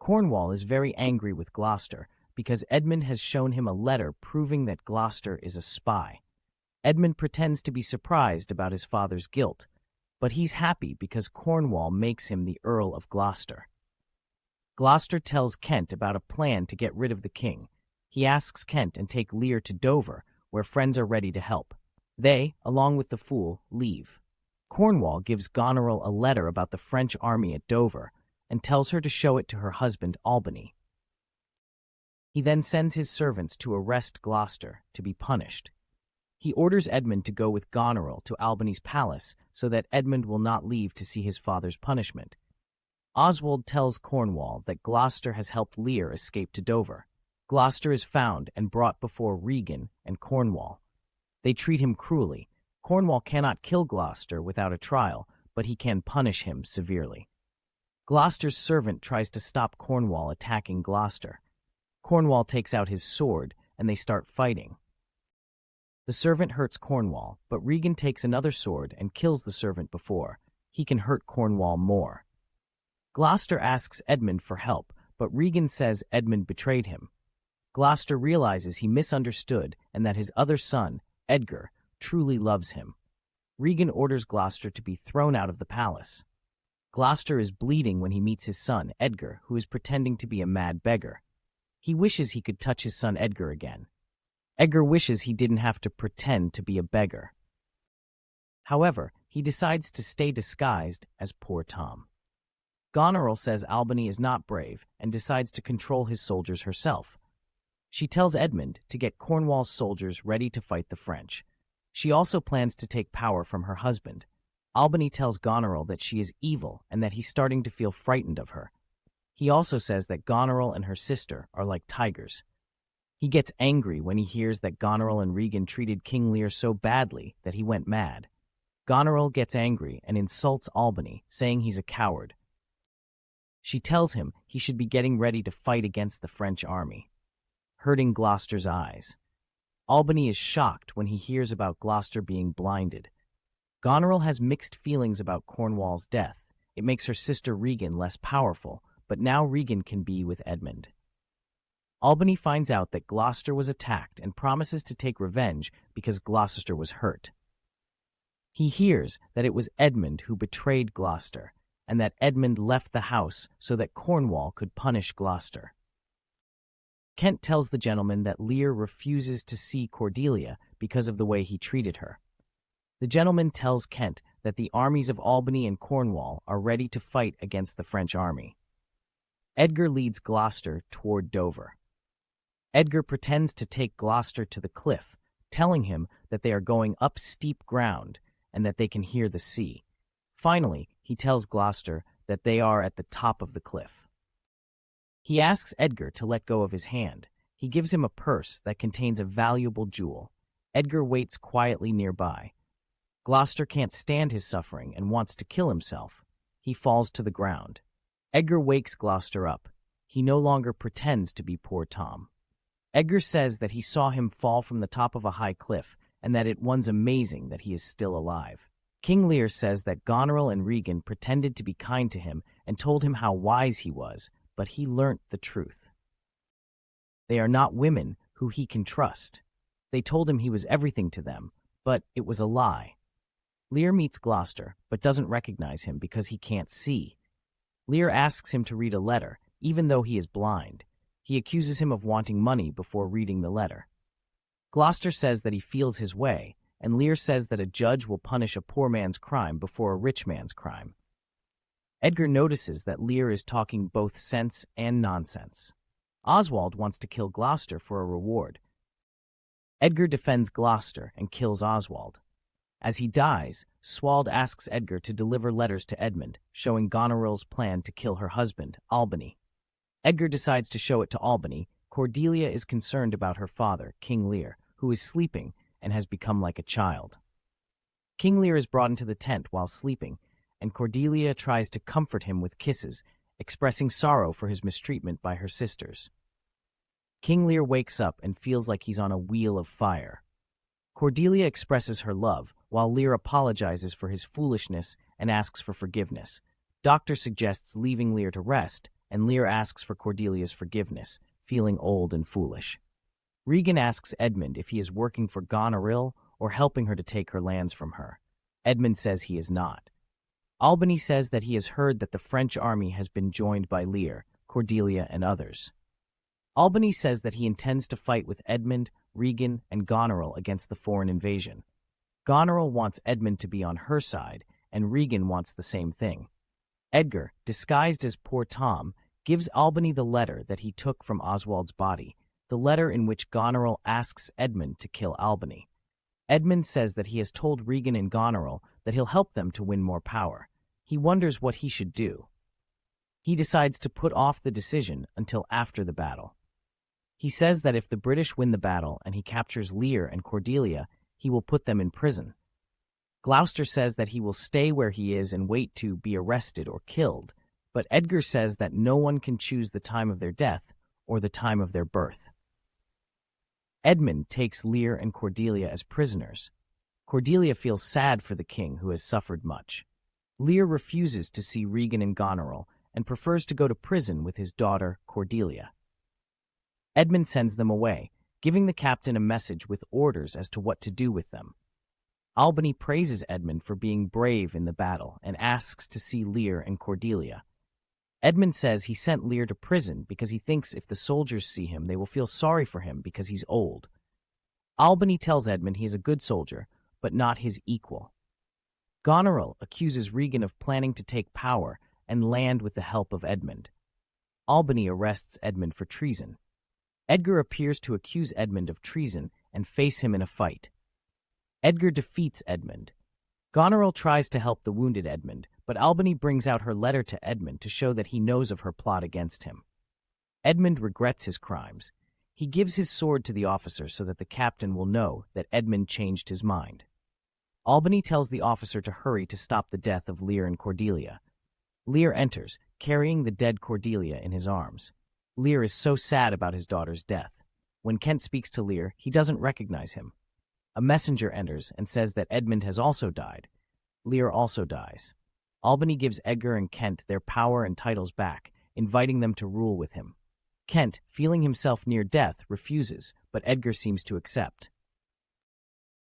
Cornwall is very angry with Gloucester because Edmund has shown him a letter proving that Gloucester is a spy. Edmund pretends to be surprised about his father's guilt, but he's happy because Cornwall makes him the Earl of Gloucester. Gloucester tells Kent about a plan to get rid of the king. He asks Kent and take Lear to Dover, where friends are ready to help. They, along with the fool, leave. Cornwall gives Goneril a letter about the French army at Dover and tells her to show it to her husband, Albany. He then sends his servants to arrest Gloucester to be punished. He orders Edmund to go with Goneril to Albany's palace so that Edmund will not leave to see his father's punishment. Oswald tells Cornwall that Gloucester has helped Lear escape to Dover. Gloucester is found and brought before Regan and Cornwall. They treat him cruelly. Cornwall cannot kill Gloucester without a trial, but he can punish him severely. Gloucester's servant tries to stop Cornwall attacking Gloucester. Cornwall takes out his sword, and they start fighting. The servant hurts Cornwall, but Regan takes another sword and kills the servant before. He can hurt Cornwall more. Gloucester asks Edmund for help, but Regan says Edmund betrayed him. Gloucester realizes he misunderstood and that his other son, Edgar, truly loves him. Regan orders Gloucester to be thrown out of the palace. Gloucester is bleeding when he meets his son, Edgar, who is pretending to be a mad beggar. He wishes he could touch his son Edgar again. Edgar wishes he didn't have to pretend to be a beggar. However, he decides to stay disguised as poor Tom. Goneril says Albany is not brave and decides to control his soldiers herself. She tells Edmund to get Cornwall's soldiers ready to fight the French. She also plans to take power from her husband. Albany tells Goneril that she is evil and that he's starting to feel frightened of her. He also says that Goneril and her sister are like tigers. He gets angry when he hears that Goneril and Regan treated King Lear so badly that he went mad. Goneril gets angry and insults Albany, saying he's a coward. She tells him he should be getting ready to fight against the French army, hurting Gloucester's eyes. Albany is shocked when he hears about Gloucester being blinded. Goneril has mixed feelings about Cornwall's death. It makes her sister Regan less powerful, but now Regan can be with Edmund. Albany finds out that Gloucester was attacked and promises to take revenge because Gloucester was hurt. He hears that it was Edmund who betrayed Gloucester, and that Edmund left the house so that Cornwall could punish Gloucester. Kent tells the gentleman that Lear refuses to see Cordelia because of the way he treated her. The gentleman tells Kent that the armies of Albany and Cornwall are ready to fight against the French army. Edgar leads Gloucester toward Dover. Edgar pretends to take Gloucester to the cliff, telling him that they are going up steep ground and that they can hear the sea. Finally, he tells Gloucester that they are at the top of the cliff. He asks Edgar to let go of his hand. He gives him a purse that contains a valuable jewel. Edgar waits quietly nearby. Gloucester can't stand his suffering and wants to kill himself. He falls to the ground. Edgar wakes Gloucester up. He no longer pretends to be poor Tom. Edgar says that he saw him fall from the top of a high cliff and that it was amazing that he is still alive. King Lear says that Goneril and Regan pretended to be kind to him and told him how wise he was, but he learnt the truth. They are not women who he can trust. They told him he was everything to them, but it was a lie. Lear meets Gloucester, but doesn't recognize him because he can't see. Lear asks him to read a letter, even though he is blind. He accuses him of wanting money before reading the letter. Gloucester says that he feels his way, and Lear says that a judge will punish a poor man's crime before a rich man's crime. Edgar notices that Lear is talking both sense and nonsense. Oswald wants to kill Gloucester for a reward. Edgar defends Gloucester and kills Oswald. As he dies, Oswald asks Edgar to deliver letters to Edmund, showing Goneril's plan to kill her husband, Albany. Edgar decides to show it to Albany. Cordelia is concerned about her father, King Lear, who is sleeping and has become like a child. King Lear is brought into the tent while sleeping, and Cordelia tries to comfort him with kisses, expressing sorrow for his mistreatment by her sisters. King Lear wakes up and feels like he's on a wheel of fire. Cordelia expresses her love, while Lear apologizes for his foolishness and asks for forgiveness. Doctor suggests leaving Lear to rest, and Lear asks for Cordelia's forgiveness, feeling old and foolish. Regan asks Edmund if he is working for Goneril or helping her to take her lands from her. Edmund says he is not. Albany says that he has heard that the French army has been joined by Lear, Cordelia, and others. Albany says that he intends to fight with Edmund, Regan, and Goneril against the foreign invasion. Goneril wants Edmund to be on her side, and Regan wants the same thing. Edgar, disguised as poor Tom, gives Albany the letter that he took from Oswald's body, the letter in which Goneril asks Edmund to kill Albany. Edmund says that he has told Regan and Goneril that he'll help them to win more power. He wonders what he should do. He decides to put off the decision until after the battle. He says that if the British win the battle and he captures Lear and Cordelia, he will put them in prison. Gloucester says that he will stay where he is and wait to be arrested or killed, but Edgar says that no one can choose the time of their death or the time of their birth. Edmund takes Lear and Cordelia as prisoners. Cordelia feels sad for the king who has suffered much. Lear refuses to see Regan and Goneril and prefers to go to prison with his daughter, Cordelia. Edmund sends them away, giving the captain a message with orders as to what to do with them. Albany praises Edmund for being brave in the battle and asks to see Lear and Cordelia. Edmund says he sent Lear to prison because he thinks if the soldiers see him, they will feel sorry for him because he's old. Albany tells Edmund he is a good soldier, but not his equal. Goneril accuses Regan of planning to take power and land with the help of Edmund. Albany arrests Edmund for treason. Edgar appears to accuse Edmund of treason and face him in a fight. Edgar defeats Edmund. Goneril tries to help the wounded Edmund, but Albany brings out her letter to Edmund to show that he knows of her plot against him. Edmund regrets his crimes. He gives his sword to the officer so that the captain will know that Edmund changed his mind. Albany tells the officer to hurry to stop the death of Lear and Cordelia. Lear enters, carrying the dead Cordelia in his arms. Lear is so sad about his daughter's death. When Kent speaks to Lear, he doesn't recognize him. A messenger enters and says that Edmund has also died. Lear also dies. Albany gives Edgar and Kent their power and titles back, inviting them to rule with him. Kent, feeling himself near death, refuses, but Edgar seems to accept.